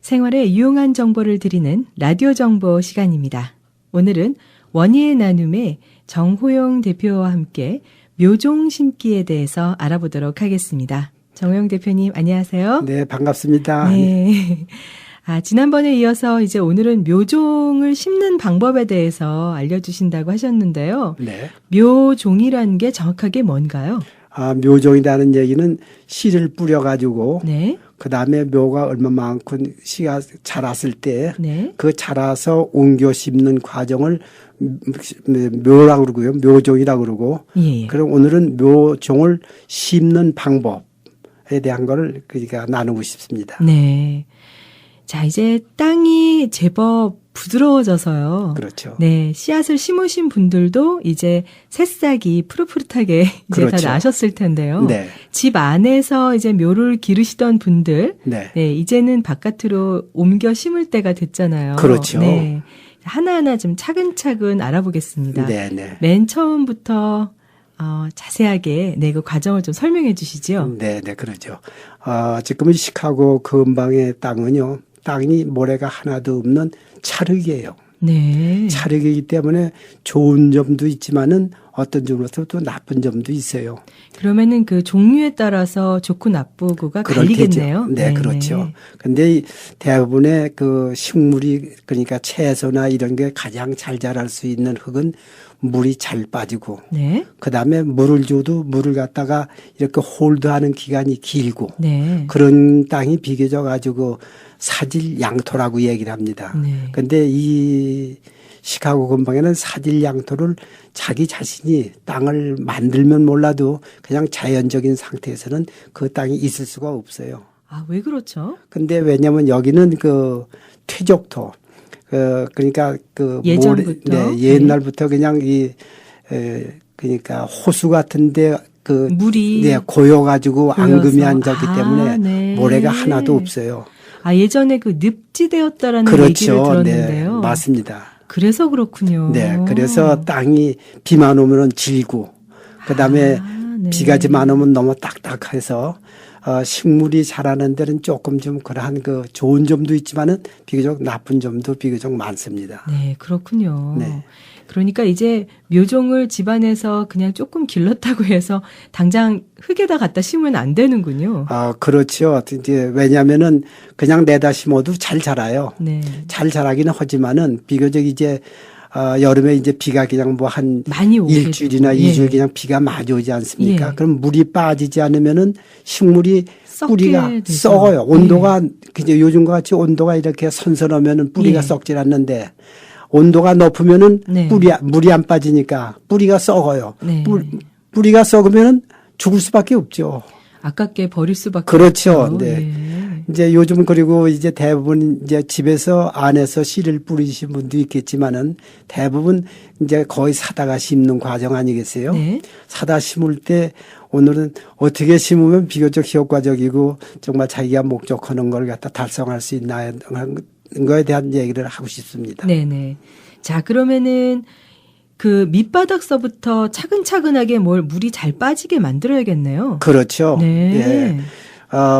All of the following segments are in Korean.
생활에 유용한 정보를 드리는 라디오 정보 시간입니다. 오늘은 원희의 나눔의 정호영 대표와 함께 묘종 심기에 대해서 알아보도록 하겠습니다. 정호영 대표님 안녕하세요. 네, 반갑습니다. 네. 지난번에 이어서 이제 오늘은 묘종을 심는 방법에 대해서 알려주신다고 하셨는데요. 네. 묘종이라는 게 정확하게 뭔가요? 묘종이라는 얘기는 씨를 뿌려가지고, 네. 그 다음에 묘가 얼마만큼 씨가 자랐을 때, 네. 그 자라서 옮겨 심는 과정을 묘라고 그러고요. 묘종이라고 그러고, 예. 그럼 오늘은 묘종을 심는 방법에 대한 거를 그러니까 나누고 싶습니다. 네. 자, 이제 땅이 제법 부드러워져서요. 그렇죠. 네. 씨앗을 심으신 분들도 이제 새싹이 푸릇푸릇하게 이제 그렇죠. 다 나셨을 텐데요. 네. 집 안에서 이제 묘를 기르시던 분들. 네. 네. 이제는 바깥으로 옮겨 심을 때가 됐잖아요. 그렇죠. 네. 하나하나 좀 차근차근 알아보겠습니다. 네, 네. 맨 처음부터 자세하게 그 과정을 좀 설명해 주시죠. 네, 네, 그러죠. 지금은 시카고 근방의 땅은요. 땅이 모래가 하나도 없는 찰흙이에요. 네. 찰흙이기 때문에 좋은 점도 있지만은 어떤 점으로서 또 나쁜 점도 있어요. 그러면은 그 종류에 따라서 좋고 나쁘고가 갈리겠네요. 네, 그렇죠. 근데 대부분의 그 식물이 그러니까 채소나 이런 게 가장 잘 자랄 수 있는 흙은 물이 잘 빠지고, 네. 그 다음에 물을 줘도 물을 갖다가 이렇게 홀드하는 기간이 길고, 네. 그런 땅이 비교적 가지고 사질 양토라고 얘기를 합니다. 네. 근데 이 시카고 근방에는 사질 양토를 자기 자신이 땅을 만들면 몰라도 그냥 자연적인 상태에서는 그 땅이 있을 수가 없어요. 왜 그렇죠? 근데 왜냐면 여기는 그 퇴적토, 그러니까 그 예전부터 옛날부터 그냥 그러니까 호수 같은데 그 물이 고여가지고 앙금이 앉았기 때문에 네. 모래가 하나도 없어요. 예전에 그 늪지대였다라는 그렇죠. 얘기를 들었는데요. 네, 맞습니다. 그래서 그렇군요. 네, 그래서 땅이 비만 오면은 질고, 그 다음에 네. 비가 좀 안 오면 너무 딱딱해서 식물이 자라는 데는 조금 좀 그러한 그 좋은 점도 있지만은 비교적 나쁜 점도 비교적 많습니다. 네, 그렇군요. 네. 그러니까 이제 묘종을 집안에서 그냥 조금 길렀다고 해서 당장 흙에다 갖다 심으면 안 되는군요. 그렇죠. 이제 왜냐면은 그냥 내다 심어도 잘 자라요. 네. 잘 자라기는 하지만은 비교적 이제 여름에 이제 비가 그냥 뭐 한 일주일이나 이주일 그냥 비가 많이 오지 않습니까? 그럼 물이 빠지지 않으면은 식물이 뿌리가 썩어요. 온도가 그냥 요즘과 같이 온도가 이렇게 선선하면은 뿌리가 썩질 않는데 온도가 높으면은 물이 안 빠지니까 뿌리가 썩어요. 네. 뿌리가 썩으면은 죽을 수밖에 없죠. 아깝게 버릴 수밖에 그렇죠. 없죠. 네. 이제 요즘 그리고 이제 대부분 이제 집에서 안에서 씨를 뿌리신 분도 있겠지만은 대부분 이제 거의 사다가 심는 과정 아니겠어요? 네. 사다 심을 때 오늘은 어떻게 심으면 비교적 효과적이고 정말 자기가 목적하는 걸 갖다 달성할 수 있나 하는 거에 대한 얘기를 하고 싶습니다. 네네. 자, 그러면은 그 밑바닥서부터 차근차근하게 물이 잘 빠지게 만들어야겠네요. 그렇죠. 네. 예.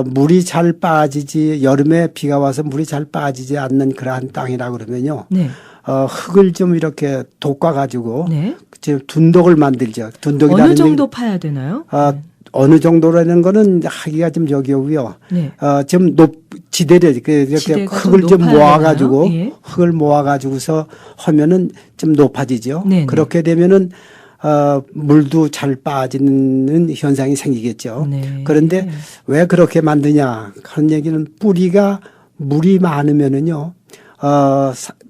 물이 잘 빠지지, 여름에 비가 와서 물이 잘 빠지지 않는 그러한 땅이라 그러면요. 네. 흙을 좀 이렇게 돋궈가지고, 네. 둔덕을 만들죠. 어느 정도 파야 되나요? 어느 정도라는 거는 하기가 좀 저기고요. 네. 좀 지대를 이렇게 흙을 좀 모아가지고 흙을 모아가지고서 하면은 좀 높아지죠. 네네. 그렇게 되면은 물도 잘 빠지는 현상이 생기겠죠. 네. 그런데 왜 그렇게 만드냐 하는 얘기는 뿌리가 물이 많으면은요.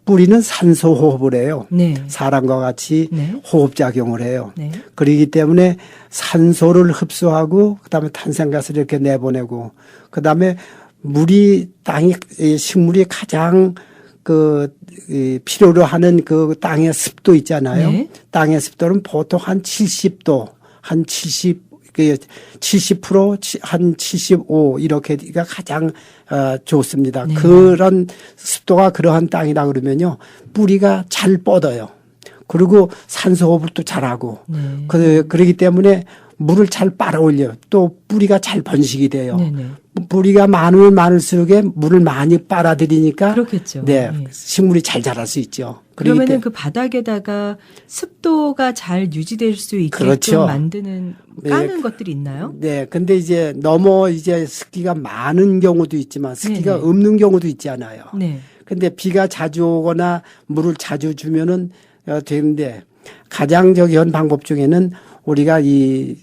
뿌리는 산소 호흡을 해요. 네. 사람과 같이 호흡작용을 해요. 네. 그렇기 때문에 산소를 흡수하고 그다음에 탄산가스를 이렇게 내보내고 그다음에 식물이 가장 필요로 하는 그 땅의 습도 있잖아요. 네. 땅의 습도는 보통 한 70도, 한 70 70%, 한 75 이렇게가 가장 좋습니다. 네. 그런 습도가 그러한 땅이라 그러면요. 뿌리가 잘 뻗어요. 그리고 산소 호흡도 잘하고. 네. 그러기 때문에 물을 잘 빨아올려요. 또 뿌리가 잘 번식이 돼요. 네네. 뿌리가 많으면 많을수록 물을 많이 빨아들이니까 그렇겠죠. 네, 네. 식물이 잘 자랄 수 있죠. 그러면은 그 바닥에다가 습도가 잘 유지될 수 있게끔 그렇죠. 만드는 까는 것들이 있나요? 네, 근데 이제 너무 이제 습기가 많은 경우도 있지만 습기가 네네. 없는 경우도 있잖아요. 네. 근데 비가 자주 오거나 물을 자주 주면은 되는데 가장 현 방법 중에는 우리가 이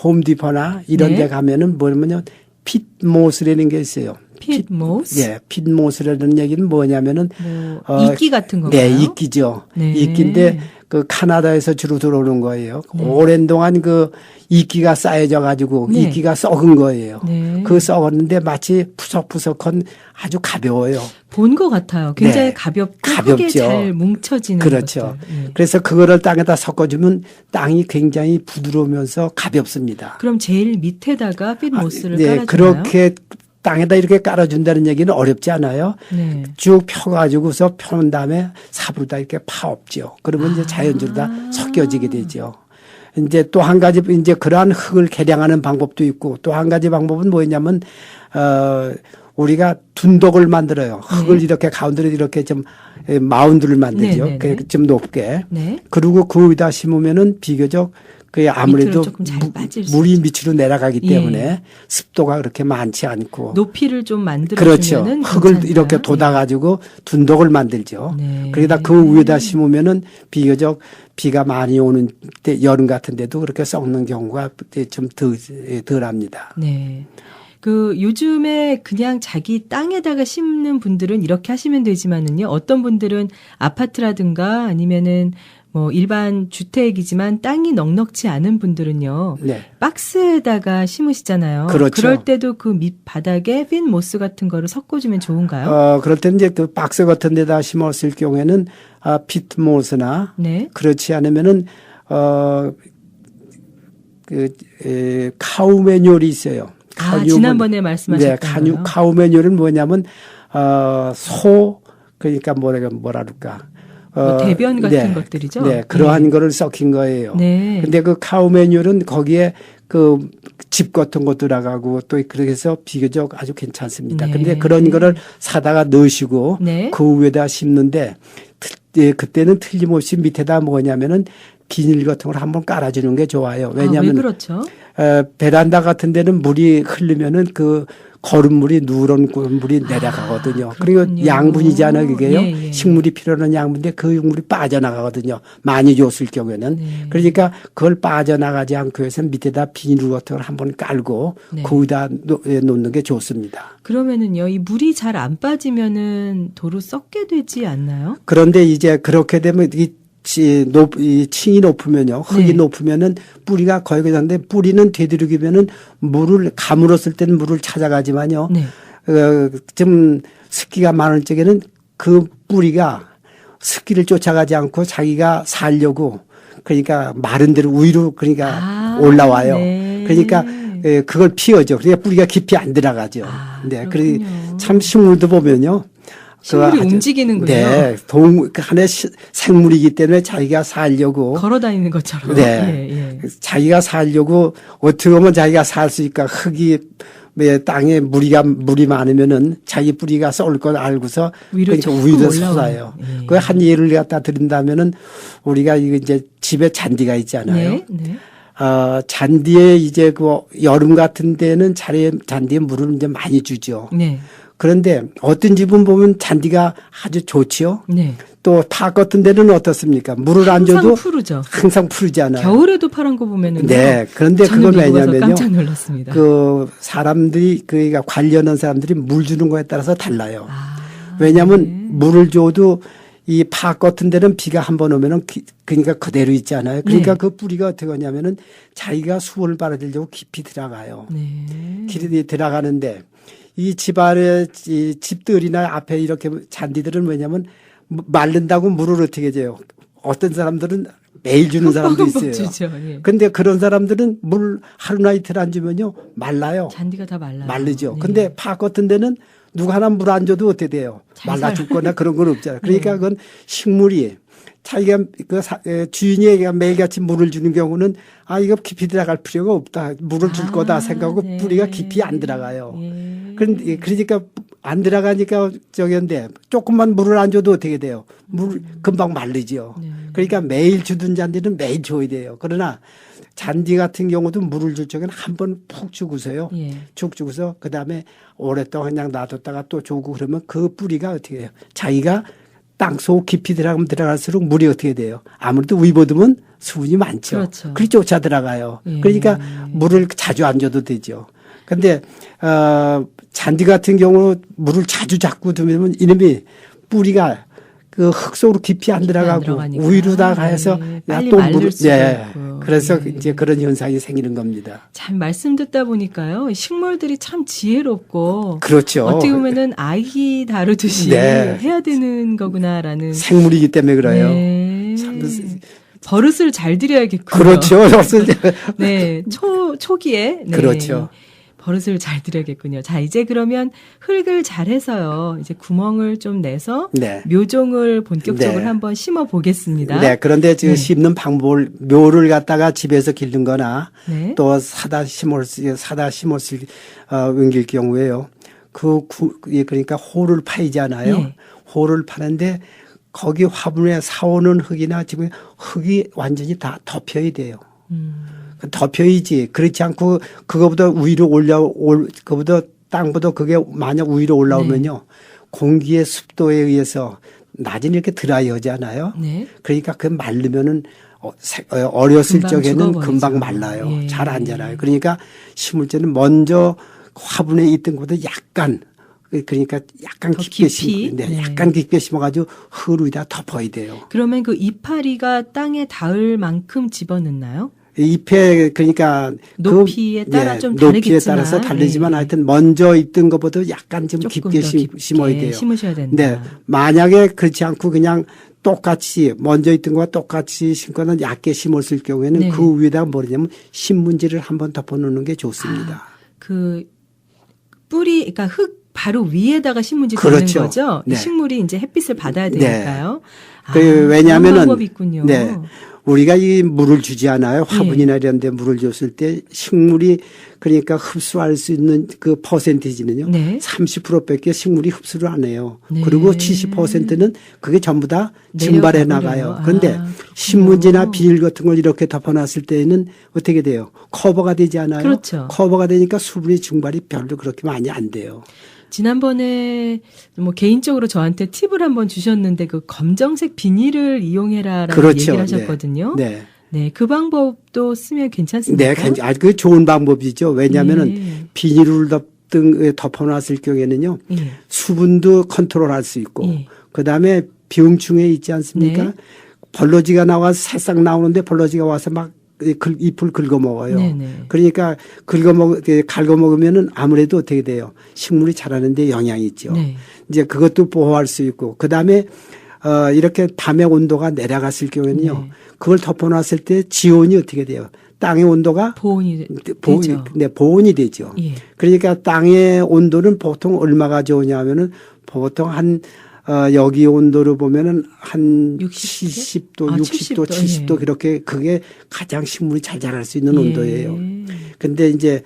홈디퍼나 이런 네. 데 가면은 뭐냐면요. 핏모스라는 게 있어요. 핏모스? 예, 핏모스라는 얘기는 뭐냐면은 이끼 같은 건가요? 네, 이끼죠. 네. 이끼인데 그 카나다에서 주로 들어오는 거예요. 네. 오랜 동안 그 이끼가 쌓여져 가지고 네. 이끼가 썩은 거예요. 네. 그 썩었는데 마치 푸석푸석한 아주 가벼워요. 본 것 같아요. 굉장히 네. 가볍고 가볍죠. 크게 잘 뭉쳐지는 그렇죠. 것들. 네. 그래서 그거를 땅에다 섞어주면 땅이 굉장히 부드러우면서 가볍습니다. 그럼 제일 밑에다가 핏모스를 네, 깔아주나요? 그렇게 땅에다 이렇게 깔아준다는 얘기는 어렵지 않아요. 네. 쭉 펴가지고서 펴놓은 다음에 삽으로다 이렇게 파엎죠. 그러면 이제 자연적으로 다 섞여지게 되죠. 이제 또 한 가지 이제 그러한 흙을 개량하는 방법도 있고 또 한 가지 방법은 뭐냐면 우리가 둔덕을 만들어요. 흙을 네. 이렇게 가운데로 이렇게 좀 마운드를 만들죠. 네, 네, 네. 좀 높게. 네. 그리고 그 위에다 심으면은 비교적 그 아무래도 밑으로 조금 잘 빠질 수 물이 밑으로 내려가기 예. 때문에 습도가 그렇게 많지 않고. 높이를 좀 만들어 그렇죠. 주면은 흙을 괜찮나요? 이렇게 돋아가지고 둔덕을 만들죠. 네. 그러다 그 위에다 심으면은 비교적 비가 많이 오는 때 여름 같은 데도 그렇게 썩는 경우가 좀 덜합니다. 네. 그 요즘에 그냥 자기 땅에다가 심는 분들은 이렇게 하시면 되지만은요. 어떤 분들은 아파트라든가 아니면은 뭐 일반 주택이지만 땅이 넉넉지 않은 분들은요. 네. 박스에다가 심으시잖아요. 그렇죠. 그럴 때도 그 밑바닥에 핏모스 같은 거를 섞어주면 좋은가요? 그럴 때 이제 그 박스 같은 데다 심었을 경우에는 핏모스나 네. 그렇지 않으면은 카우 매뉴얼이 있어요. 지난번에 말씀하셨던 네, 거요. 카우 매뉴얼은 뭐냐면 그러니까 뭐랄까 뭐 대변 같은 네, 것들이죠. 네, 그러한 거를 섞인 거예요. 네. 근데 그 카우 매뉴얼은 거기에 그 집 같은 거 들어가고 또 그렇게 해서 비교적 아주 괜찮습니다. 네. 근데 그런 거를 사다가 넣으시고 네. 그 위에다 심는데 그때는 틀림없이 밑에다 뭐냐면은 비닐 같은 걸 한번 깔아주는 게 좋아요. 왜냐하면 왜 그렇죠? 베란다 같은 데는 물이 흐르면은 그 거름물이 누런 물이 내려가거든요. 그리고 양분이잖아요, 그게요. 예, 예. 식물이 필요한 양분인데 그 물이 빠져나가거든요. 많이 줬을 경우에는. 네. 그러니까 그걸 빠져나가지 않고 해서 밑에다 비닐 같은 걸 한번 깔고 네. 거기다 놓는 게 좋습니다. 그러면은요, 이 물이 잘 안 빠지면은 도로 썩게 되지 않나요? 그런데 이제 그렇게 되면 이 층이 높으면요, 흙이 네. 높으면은 뿌리가 거의 그런데 뿌리는 되도록이면은 물을 가물었을 때는 물을 찾아가지만요. 네. 좀 습기가 많을 적에는 그 뿌리가 습기를 쫓아가지 않고 자기가 살려고 그러니까 마른 대로 위로 그러니까 올라와요. 네. 그러니까 그걸 피하죠. 그러니까 뿌리가 깊이 안 들어가죠. 네, 그래 참 식물도 보면요. 식물이 움직이는군요. 네, 하나의 생물이기 때문에 자기가 살려고 걸어 다니는 것처럼. 네, 예, 예. 자기가 살려고 어떻게 보면 자기가 살 수 있까 흙이 땅에 물이 많으면은 자기 뿌리가 썩을 걸 알고서 위로 그러니까 위로 올라와요. 솟아요. 예. 그 한 예를 갖다 드린다면은 우리가 이제 집에 잔디가 있잖아요. 네, 네. 잔디에 이제 그 여름 같은 데는 잔디에 물을 이제 많이 주죠. 네. 그런데 어떤 집은 보면 잔디가 아주 좋지요. 네. 또 타 같은 데는 어떻습니까? 물을 안 줘도 항상 푸르죠. 항상 푸르잖아요. 겨울에도 파란 거 보면은. 네. 그런데 그건 왜냐면요. 깜짝 놀랐습니다. 그 사람들이 그러니까 관리하는 사람들이 물 주는 거에 따라서 달라요. 왜냐하면 네. 물을 줘도 이 파 같은 데는 비가 한 번 오면은 그러니까 그대로 있잖아요. 그러니까 네. 그 뿌리가 어떻게 하냐면은 자기가 수온을 빨아들이려고 깊이 들어가요. 네. 길이 들어가는데 이 집안의 이 집들이나 앞에 이렇게 잔디들은 왜냐하면 마른다고 물을 어떻게 줘요. 어떤 사람들은 매일 주는 사람도 있어요. 주죠. 예. 근데 그런 사람들은 물 하루나 이틀 안 주면요 말라요. 잔디가 다 말라요. 말르죠. 네. 근데 파 같은 데는 누가 하나 물 안 줘도 어떻게 돼요? 말라 죽거나 그런 건 없잖아요. 그러니까 그건 식물이 자기가 주인이 매일같이 물을 주는 경우는 이거 깊이 들어갈 필요가 없다. 물을 줄 거다 생각하고 네. 뿌리가 깊이 안 들어가요. 예. 그러니까 안 들어가니까 저기인데 조금만 물을 안 줘도 어떻게 돼요? 물 금방 말르죠. 네. 그러니까 매일 주던 잔디는 매일 줘야 돼요. 그러나 잔디 같은 경우도 물을 줄 적에는 한 번 푹 주고서요. 예. 쭉 주고서 그다음에 오랫동안 그냥 놔뒀다가 또 주고 그러면 그 뿌리가 어떻게 해요? 자기가 땅속 깊이 들어가면 들어갈수록 물이 어떻게 돼요? 아무래도 위보드면 수분이 많죠. 그렇죠. 그리 쫓아 들어가요. 예. 그러니까 물을 자주 안 줘도 되죠. 근데 잔디 같은 경우 물을 자주 자꾸 두면 이놈이 뿌리가 그 흙 속으로 깊이 안 들어가고 위로 다 가서 또 물을 그래서 이제 그런 현상이 생기는 겁니다. 참 말씀 듣다 보니까요. 식물들이 참 지혜롭고 그렇죠. 어떻게 보면은 아기 다루듯이 네. 해야 되는 거구나라는 생물이기 때문에 그래요. 네. 참 버릇을 잘 들여야겠군요. 그렇죠. 네, 초기에 네. 그렇죠. 버릇을 잘 들여야겠군요. 자, 이제 그러면 흙을 잘 해서요. 이제 구멍을 좀 내서 네. 묘종을 본격적으로 네. 한번 심어 보겠습니다. 네. 그런데 지금 심는 방법을 묘를 갖다가 집에서 기른 거나 네. 또 사다 심었을 옮길 경우에요. 그러니까 홀을 파이잖아요. 예. 홀을 파는데 거기 화분에 사오는 흙이나 지금 흙이 완전히 다 덮여야 돼요. 덮여야지. 그렇지 않고 그거보다 위로 그거보다 땅보다 그게 만약 위로 올라오면요. 네. 공기의 습도에 의해서 낮은 이렇게 드라이하잖아요. 네. 그러니까 그 말르면은 어렸을 적에는 금방 말라요. 예. 잘 안 자라요. 그러니까 심을 때는 먼저 화분에 있던 것보다 약간 그러니까 약간 깊게 심는데 네. 약간 깊게 심어가지고 흙을 위에다 덮어야 돼요. 그러면 그 이파리가 땅에 닿을 만큼 집어넣나요? 잎에 그러니까 높이에 따라 좀 다르겠지만 높이에 따라서 다르지만 네. 하여튼 먼저 있던 것보다 약간 좀 깊게 심어야 돼요. 심으셔야 된다. 네, 만약에 그렇지 않고 그냥 똑같이 먼저 있던 것과 똑같이 심거나 얇게 심었을 경우에는 네. 그 위에다가 뭐냐면 신문지를 한번 덮어놓는 게 좋습니다. 그 뿌리, 그러니까 흙 바로 위에다가 신문지 그렇죠. 넣는 거죠. 네. 식물이 이제 햇빛을 받아야 되니까요. 네. 왜냐하면은 그런 방법이 있군요. 네. 우리가 이 물을 주지 않아요. 화분이나 이런 데 물을 줬을 때 식물이 그러니까 흡수할 수 있는 그 퍼센티지는요. 네. 30%밖에 식물이 흡수를 안 해요. 네. 그리고 70%는 그게 전부 다 증발해 나가요. 그런데 신문지나 비닐 같은 걸 이렇게 덮어놨을 때에는 어떻게 돼요? 커버가 되지 않아요? 그렇죠. 커버가 되니까 수분의 증발이 별로 그렇게 많이 안 돼요. 지난번에 뭐 개인적으로 저한테 팁을 한번 주셨는데 그 검정색 비닐을 이용해라라는 그렇죠. 얘기를 하셨거든요. 네. 네, 그 방법도 쓰면 괜찮습니까? 네, 그 좋은 방법이죠. 왜냐하면은 비닐을 덮어놨을 경우에는요, 수분도 컨트롤할 수 있고, 그다음에 비응충에 있지 않습니까? 네. 벌러지가 나와서 새싹 나오는데 벌러지가 와서 막 잎을 긁어먹어요. 네네. 그러니까 갉아먹으면은 아무래도 어떻게 돼요? 식물이 자라는데 영향이 있죠. 네. 이제 그것도 보호할 수 있고, 그 다음에 이렇게 밤의 온도가 내려갔을 경우에는요, 네. 그걸 덮어놨을 때 지온이 어떻게 돼요? 땅의 온도가 보온이 되죠. 예. 그러니까 땅의 온도는 보통 얼마가 좋으냐면은 보통 여기 온도로 보면은 한 70도, 60도, 70도 그렇게 그게 가장 식물이 잘 자랄 수 있는 온도예요. 근데 이제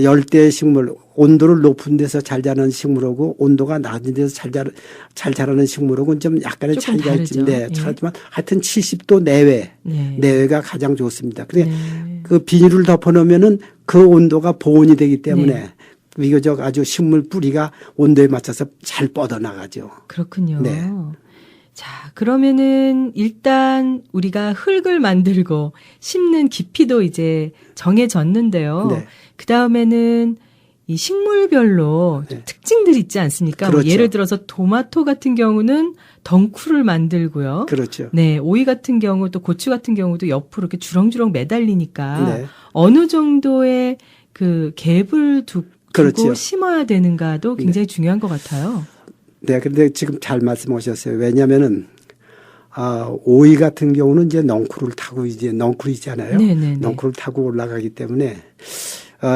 열대 식물, 온도를 높은 데서 잘 자라는 식물하고 온도가 낮은 데서 잘 자라는 식물하고는 좀 약간의 차이가 있는데 하지만 하여튼 70도 내외가 가장 좋습니다. 근데 그 비닐을 덮어놓으면은 그 온도가 보온이 되기 때문에 비교적 아주 식물 뿌리가 온도에 맞춰서 잘 뻗어나가죠. 그렇군요. 네. 자, 그러면은 일단 우리가 흙을 만들고 심는 깊이도 이제 정해졌는데요. 네. 그 다음에는 이 식물별로 특징들이 있지 않습니까? 그렇죠. 뭐 예를 들어서 토마토 같은 경우는 덩쿨을 만들고요. 그렇죠. 네, 오이 같은 경우 또 고추 같은 경우도 옆으로 이렇게 주렁주렁 매달리니까 어느 정도의 그 갭을 두고 그렇죠. 심어야 되는가도 굉장히 중요한 것 같아요. 네, 근데 지금 잘 말씀하셨어요. 왜냐면은, 오이 같은 경우는 이제 넝쿨을 타고 이제 넝쿨이 있잖아요. 네네네. 넝쿨을 타고 올라가기 때문에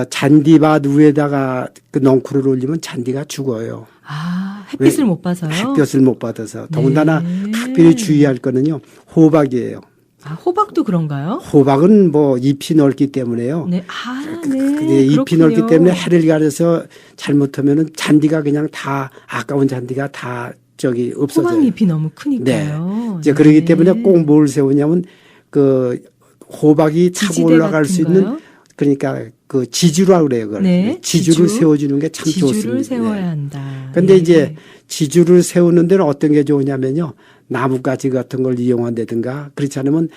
잔디밭 위에다가 그 넝쿨을 올리면 잔디가 죽어요. 아, 햇빛을 못 봐서요? 햇볕을 못 받아서. 더군다나 특별히 주의할 거는요. 호박이에요. 아, 호박도 그런가요? 호박은 뭐 잎이 넓기 때문에요. 네. 아, 네. 잎이 넓기 때문에 해를 가려서 잘못하면은 잔디가 그냥 다 아까운 잔디가 다 저기 없어져요. 호박 잎이 너무 크니까요. 네. 이제 그러기 때문에 꼭 뭘 세우냐면 그 호박이 타고 올라갈 수 있는 그러니까 그 지주라고 그래요. 그걸. 네. 지주를 세워주는 게 참 좋습니다. 지주를 세워야 한다. 그런데 이제 지주를 세우는 데는 어떤 게 좋으냐면요. 나뭇가지 같은 걸 이용한다든가 그렇지 않으면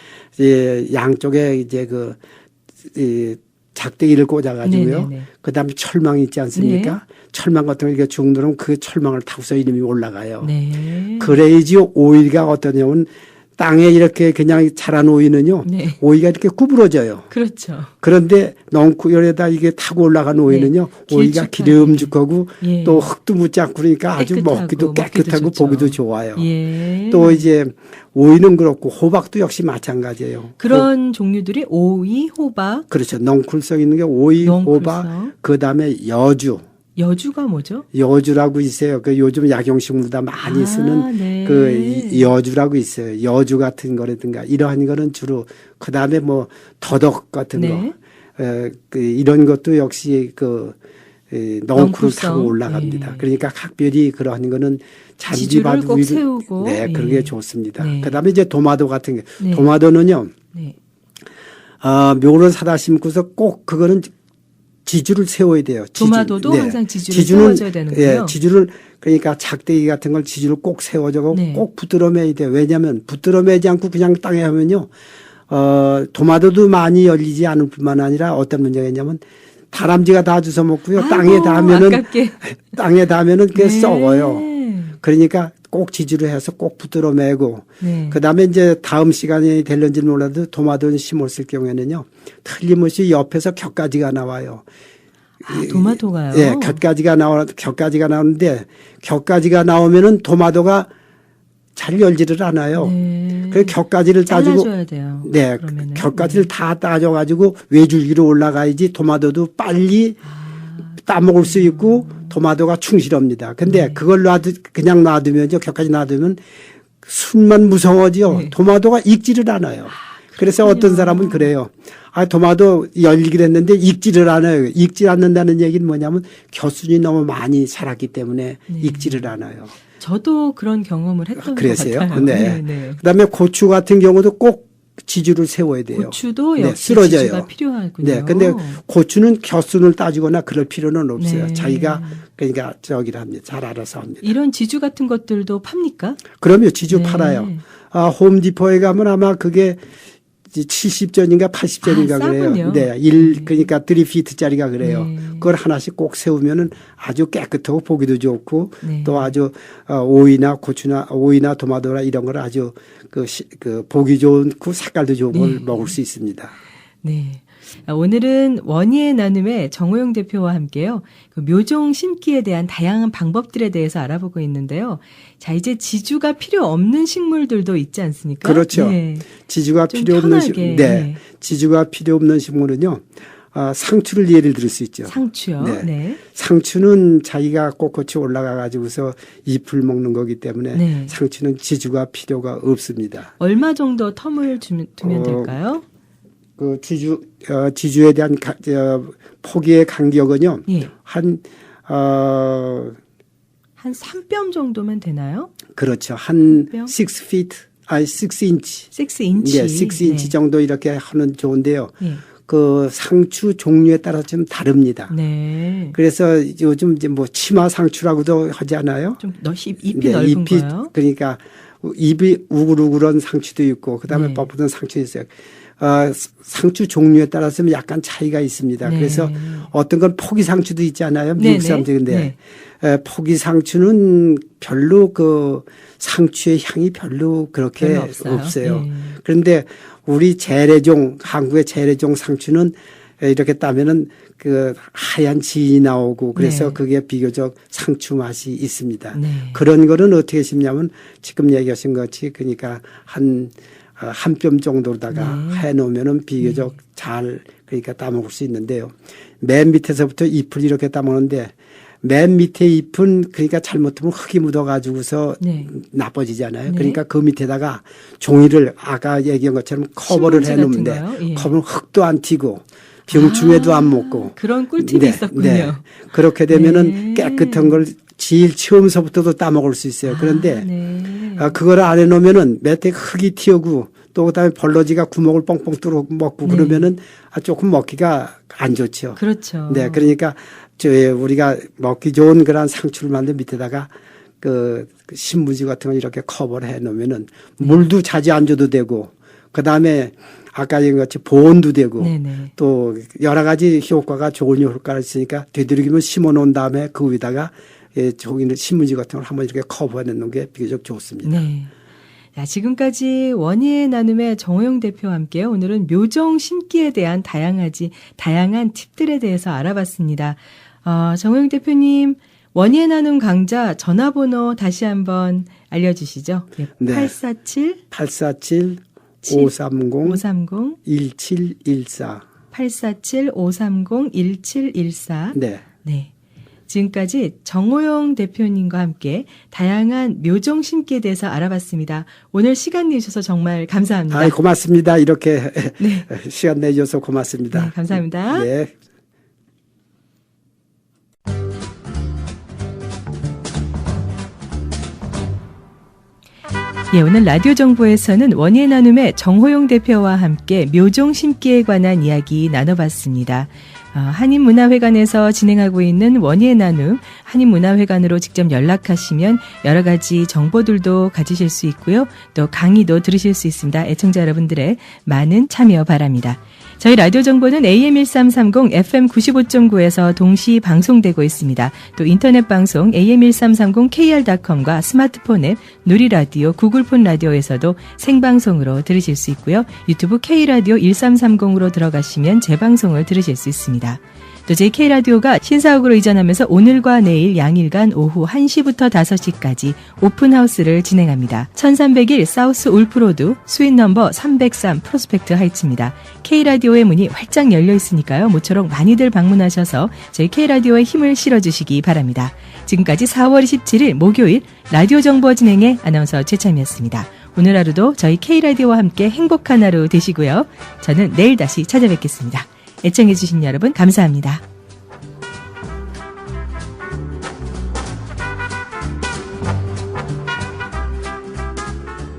양쪽에 이제 작대기를 꽂아가지고요. 그 다음에 철망이 있지 않습니까? 네. 철망 같은 거 이렇게 쭉 누르면 그 철망을 타고서 이름이 올라가요. 네. 그래야지 오이가 어떠냐면 땅에 이렇게 그냥 자란 오이는요. 네. 오이가 이렇게 구부러져요. 그렇죠. 그런데 넝쿨에다 이게 타고 올라간 오이는요. 네. 오이가 기름죽하고 예. 또 흙도 묻지 않고 그러니까 아주 먹기도 깨끗하고 보기도 좋아요. 예. 또 이제 오이는 그렇고 호박도 역시 마찬가지예요. 그런 종류들이 오이, 호박. 그렇죠. 넝쿨성 있는 게 오이, 호박, 그다음에 여주. 여주가 뭐죠? 여주라고 있어요. 그 요즘 약용식물다 많이 쓰는 네. 그 여주라고 있어요. 여주 같은 거라든가 이러한 거는 주로 그 다음에 뭐 더덕 같은 네. 거, 이런 것도 역시 넝쿨을 타고 올라갑니다. 네. 그러니까 각별히 그러한 거는 잔디밭 꼭 세우고 네, 그런 게 좋습니다. 네. 그 다음에 이제 도마도 같은 게 네. 도마도는요. 네. 묘를 사다 심고서 꼭 그거는 지주를 세워야 돼요. 도마도도 네. 항상 지주를 세워줘야 되는군요. 예, 지주를 그러니까 작대기 같은 걸 지주를 꼭 세워주고 네. 꼭 붙들어 매야 돼요. 왜냐하면 붙들어 매지 않고 그냥 땅에 하면요. 도마도도 많이 열리지 않을 뿐만 아니라 어떤 문제가 있냐면 다람쥐가 다 주워 먹고요. 땅에 닿으면은 그게 네. 썩어요. 그러니까 꼭 지주를 해서 꼭 붙들어 매고 네. 그다음에 이제 다음 시간이 될는지 몰라도 도마도 심었을 경우에는요. 틀림없이 옆에서 곁가지가 나와요. 아, 도마도가요? 예, 곁가지가 나오는데 곁가지가 나오면은 도마도가 잘 열지를 않아요. 네. 그래서 곁가지를 따주고 잘라줘야 돼요. 네, 그러면은. 곁가지를 다 따줘가지고 외줄기로 올라가야지 도마도도 빨리 따먹을 수 있고 도마도가 충실합니다. 근데 네. 그걸 그냥 놔두면요. 곁까지 놔두면 순만 무성하지요. 네. 도마도가 익지를 않아요. 그래서 어떤 사람은 그래요. 도마도 열리기로 했는데 익지를 않아요. 익지 않는다는 얘기는 뭐냐면 겨순이 너무 많이 자랐기 때문에 네. 익지를 않아요. 저도 그런 경험을 했던 것 같아요. 네. 네. 그다음에 고추 같은 경우도 꼭 지주를 세워야 돼요. 고추도 역시 쓰러져요. 지주가 필요하군요. 네, 근데 고추는 겨순을 따지거나 그럴 필요는 없어요. 네. 자기가 그러니까 저기를 합니다. 잘 알아서 합니다. 이런 지주 같은 것들도 팝니까? 그럼요, 지주 네. 팔아요. 홈디포에 가면 아마 그게 70전인가 80전인가 그래요. 네, 그러니까 3피트짜리가 그래요. 네. 그걸 하나씩 꼭 세우면은 아주 깨끗하고 보기도 좋고 네. 또 아주 오이나 고추나 오이나 도마도나 이런 걸 아주 보기 좋고 색깔도 좋은 걸 네. 먹을 수 있습니다. 네. 오늘은 원희의 나눔의 정호영 대표와 함께요. 묘종 심기에 대한 다양한 방법들에 대해서 알아보고 있는데요. 자, 이제 지주가 필요 없는 식물들도 있지 않습니까? 그렇죠. 네. 지주가 필요 없는 식물. 네. 지주가 필요 없는 식물은요. 상추를 예를 들 수 있죠. 상추요. 네. 네. 상추는 자기가 꼿꼿이 올라가 가지고서 잎을 먹는 거기 때문에 네. 상추는 지주가 필요가 없습니다. 얼마 정도 텀을 두면 될까요? 그 지주에 대한 포기의 간격은요. 예. 한 3뼘 정도면 되나요? 그렇죠. 한 6인치. 6인치. 네, 6인치 네. 정도 이렇게 하면 좋은데요. 예. 그 상추 종류에 따라 좀 다릅니다. 네. 그래서 요즘 이제 뭐 치마 상추라고도 하지 않아요? 좀 잎이 넓은 거요? 그러니까 잎이 우글우글한 상추도 있고 그다음에 네. 뻣뻣한 상추도 있어요. 상추 종류에 따라서 약간 차이가 있습니다. 네. 그래서 어떤 건 포기 상추도 있지 않아요? 미국 사람들인데 포기 상추는 별로 그 상추의 향이 별로 그렇게 없어요. 네. 그런데 우리 재래종 한국의 재래종 상추는 이렇게 따면은 그 하얀 진이 나오고 그래서 네. 그게 비교적 상추 맛이 있습니다. 네. 그런 거는 어떻게 심냐면 지금 얘기하신 것 같이 그러니까 한 뼘 정도로다가 네. 해놓으면은 비교적 잘 그러니까 따먹을 수 있는데요. 맨 밑에서부터 잎을 이렇게 따먹는데 맨 밑에 잎은 그러니까 잘못하면 흙이 묻어가지고서 네. 나빠지잖아요. 네. 그러니까 그 밑에다가 종이를 아까 얘기한 것처럼 커버를 해놓으면 돼. 예. 커버는 흙도 안 튀고 병충해도 안 먹고. 그런 꿀팁이 있었군요. 네. 그렇게 되면은 네. 깨끗한 걸 제일 처음서부터도 따먹을 수 있어요. 그런데 네. 그걸 안 해놓으면은 밑에 흙이 튀어고 또 그다음에 벌러지가 구멍을 뻥뻥 뚫어 먹고 네. 그러면은 조금 먹기가 안 좋죠. 그렇죠. 네, 그러니까 우리가 먹기 좋은 그런 상추를 만든 밑에다가 그 신문지 같은 거 이렇게 커버를 해 놓으면은 물도 자주 안 줘도 되고 그다음에 아까 얘기한 같이 보온도 되고 네네. 또 여러 가지 효과가 좋은 효과가 있으니까 되도록이면 심어 놓은 다음에 그 위다가 저기는 신문지 같은 걸 한번 이렇게 커버해 놓는 게 비교적 좋습니다. 네. 자, 지금까지 원예의 나눔의 정호영 대표와 함께 오늘은 묘종 심기에 대한 다양한 팁들에 대해서 알아봤습니다. 정호영 대표님, 원예 나눔 강좌 전화번호 다시 한번 알려주시죠. 네. 847 530 1714 847 530 1714 네. 네. 지금까지 정호영 대표님과 함께 다양한 묘종 심기에 대해서 알아봤습니다. 오늘 시간 내주셔서 정말 감사합니다. 고맙습니다. 이렇게 네. 시간 내줘서 고맙습니다. 네, 감사합니다. 네. 예, 오늘 라디오 정보에서는 원예 나눔의 정호용 대표와 함께 묘종 심기에 관한 이야기 나눠봤습니다. 한인문화회관에서 진행하고 있는 원예 나눔, 한인문화회관으로 직접 연락하시면 여러 가지 정보들도 가지실 수 있고요. 또 강의도 들으실 수 있습니다. 애청자 여러분들의 많은 참여 바랍니다. 저희 라디오 정보는 AM1330, FM95.9에서 동시 방송되고 있습니다. 또 인터넷 방송 AM1330KR.com과 스마트폰 앱 누리라디오, 구글폰 라디오에서도 생방송으로 들으실 수 있고요. 유튜브 K라디오 1330으로 들어가시면 재방송을 들으실 수 있습니다. 또 저희 K라디오가 신사옥으로 이전하면서 오늘과 내일 양일간 오후 1시부터 5시까지 오픈하우스를 진행합니다. 1301 사우스 울프로드 스윗 넘버 303 프로스펙트 하이츠입니다. K라디오의 문이 활짝 열려 있으니까요. 모처럼 많이들 방문하셔서 저희 K라디오에 힘을 실어주시기 바랍니다. 지금까지 4월 27일 목요일 라디오 정보 진행의 아나운서 최참이었습니다. 오늘 하루도 저희 K라디오와 함께 행복한 하루 되시고요. 저는 내일 다시 찾아뵙겠습니다. 애청해주신 여러분 감사합니다.